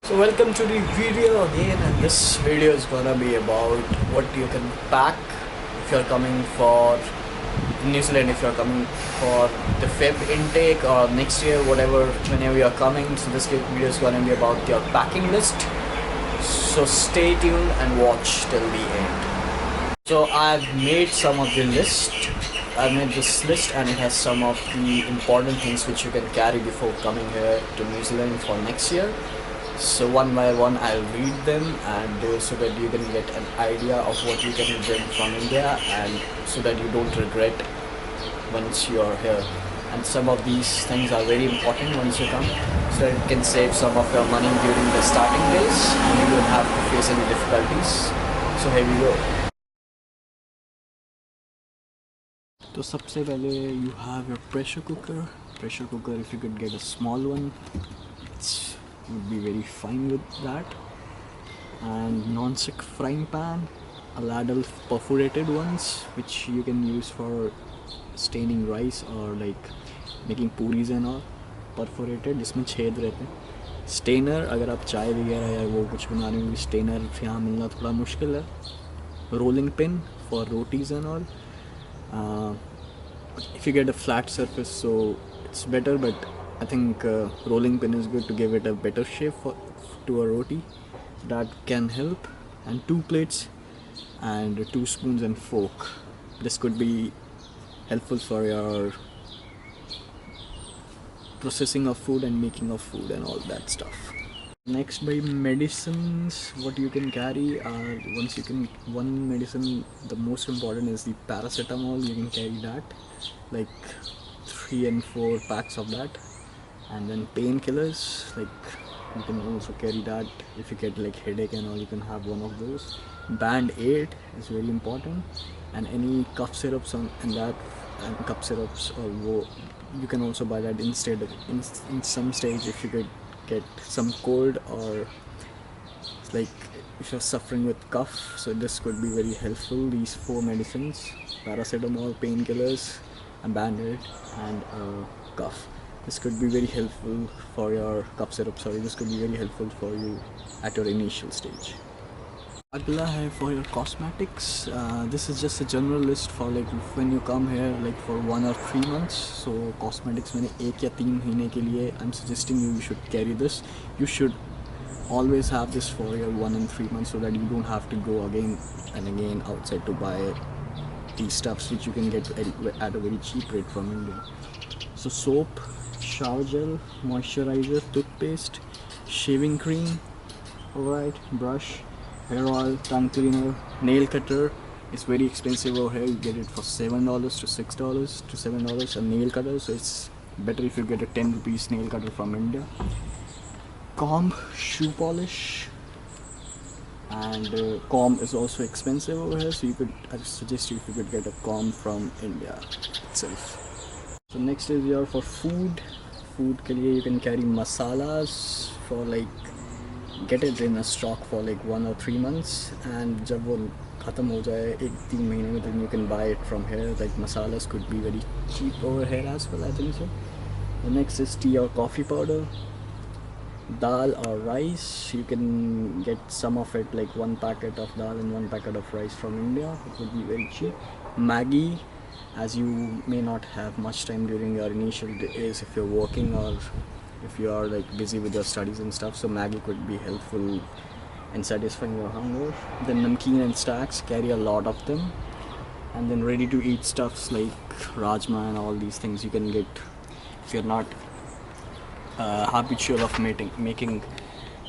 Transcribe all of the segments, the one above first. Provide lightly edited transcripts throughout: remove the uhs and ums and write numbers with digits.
So welcome to the video again, and this video is gonna be about what you can pack if you're coming for New Zealand, if you're coming for the Feb intake or next year, whatever, whenever you're coming. So this video is gonna be about your packing list. So stay tuned and watch till the end. So I've made some of the list. I've made this list and it has some of the important things which you can carry before coming here to New Zealand for next year. So one by one I'll read them and so that you can get an idea of what you can bring from India and so that you don't regret once you're here. And some of these things are very important once you come, so that you can save some of your money during the starting days and you don't have to face any difficulties. So here we go. तो सबसे पहले you have your pressure cooker. Pressure cooker, if you could get a small one, you would be very fine with that. And non-stick frying pan, a ladle perforated ones which you can use for staining rice or like making puris and all. Perforated, जिसमें छेद रहते हैं. Stainer, अगर आप चाय वगैरह या वो कुछ बना रहे हो, स्टेनर यहाँ मिलना थोड़ा मुश्किल है. Rolling pin for rotis and all. If you get a flat surface, so it's better, but I think rolling pin is good to give it a better shape to a roti. That can help. And 2 plates and 2 spoons and fork. This could be helpful for your processing of food and making of food and all that stuff. Next, by medicines, what you can carry are one medicine, the most important is the paracetamol. You can carry that, like 3 and 4 packs of that. And then painkillers, like you can also carry that. If you get like headache and all, you can have one of those. Band-aid is very important, and any cough syrups and cough syrups, or you can also buy that instead in some stage if you could get some cold, or like if you're suffering with cough. So this could be very helpful. These 4 medicines: paracetamol, painkillers, a band-aid, and cough. This could be very helpful for your cough syrup. This could be very helpful for you at your initial stage. Agla hai for your cosmetics. This is just a general list for like when you come here, like for 1 or 3 months. So cosmetics मैंने 1 या 3 महीने के लिए I'm suggesting you should carry this. You should always have this for your 1 and 3 months, so that you don't have to go again and again outside to buy these stuffs which you can get at a very cheap rate from India. So soap, shower gel, moisturizer, toothpaste, shaving cream, alright, brush, hair oil, tongue cleaner, nail cutter. It's very expensive over here. You get it for $7 to $6 to $7 a nail cutter, so it's better if you get a 10 rupees nail cutter from India. Comb, shoe polish, and comb is also expensive over here, so I suggest you if you could get a comb from India itself. So next is your for food के लिए you can carry masalas for like get it in a stock for like 1 or 3 months, and जब वो ख़त्म हो जाए 1-3 महीने में, then you can buy it from here. Like masalas could be very cheap over here as well, I think so. The next is tea or coffee powder. Dal or rice, you can get some of it, like 1 packet of dal and 1 packet of rice from India. It would be very cheap. Maggi, as you may not have much time during your initial days if you're working or if you are like busy with your studies and stuff, so Maggi could be helpful in satisfying your hunger. Then namkeen and stacks, carry a lot of them. And then ready to eat stuffs like rajma and all these things you can get if you're not habitual of making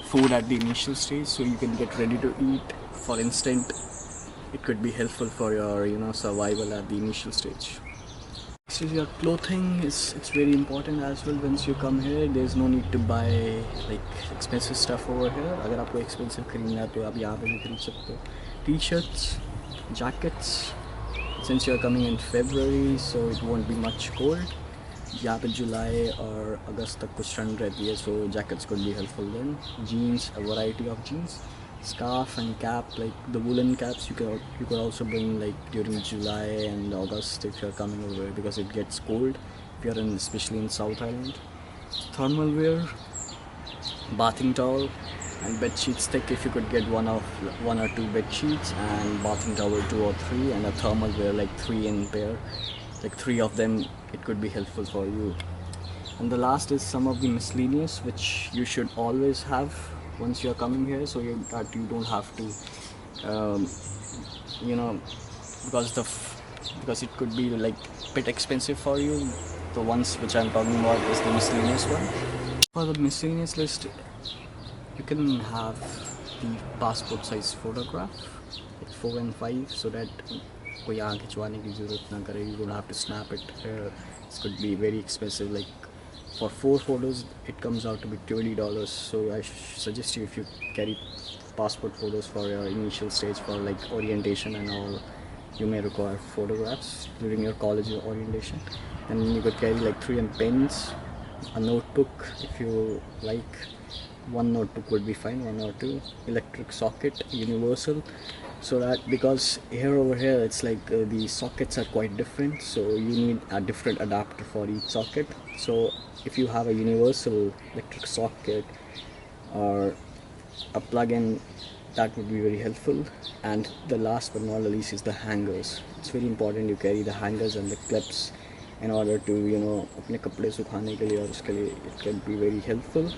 food at the initial stage, so you can get ready to eat for instant. It could be helpful for your survival at the initial stage. This is your clothing. It's very important as well. Once you come here, there's no need to buy like expensive stuff over here. अगर आपको expensive खरीदना है तो आप यहाँ पे भी खरीद सकते हो. T-shirts, jackets. Since you're coming in February, so it won't be much cold. यहाँ पे जुलाई और अगस्त तक कुछ ठंड रहती है, so jackets could be helpful then. Jeans, a variety of jeans. Scarf and cap, like the woolen caps you could also bring like during July and August if you're coming over here, because it gets cold if you're especially in South Island. Thermal wear, bathing towel, And bed sheets thick, if you could get one or two bed sheets, and bathroom towel 2 or 3, and a thermal wear like 3 in pair, like 3 of them. It could be helpful for you. And the last is some of the miscellaneous which you should always have once you're coming here, so you don't have to you know because because it could be like bit expensive for you. The ones which I'm talking about is the miscellaneous one. For the miscellaneous list, you can have the passport size photograph, like 4 and 5, so that कोई यहाँ खिंचवाने की ज़रूरत ना करे. You don't have to snap it. This could be very expensive. Like for 4 photos, it comes out to be $20. So I suggest you, if you carry passport photos for your initial stage, for like orientation and all, you may require photographs during your college orientation. And you could carry like 3 and pens, a notebook if you like. One notebook would be fine, 1 or 2. Electric socket, universal, so that because over here it's like the sockets are quite different, so you need a different adapter for each socket. So if you have a universal electric socket or a plug-in, that would be very helpful. And the last but not the least is the hangers. It's very important you carry the hangers and the clips in order to अपने कपड़े सुखाने के लिए, और उसके लिए it can be very helpful.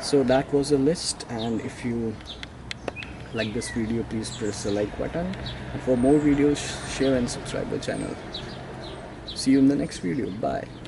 So that was a list, and if you like this video, please press the like button, and for more videos, share and subscribe the channel. See you in the next video. Bye.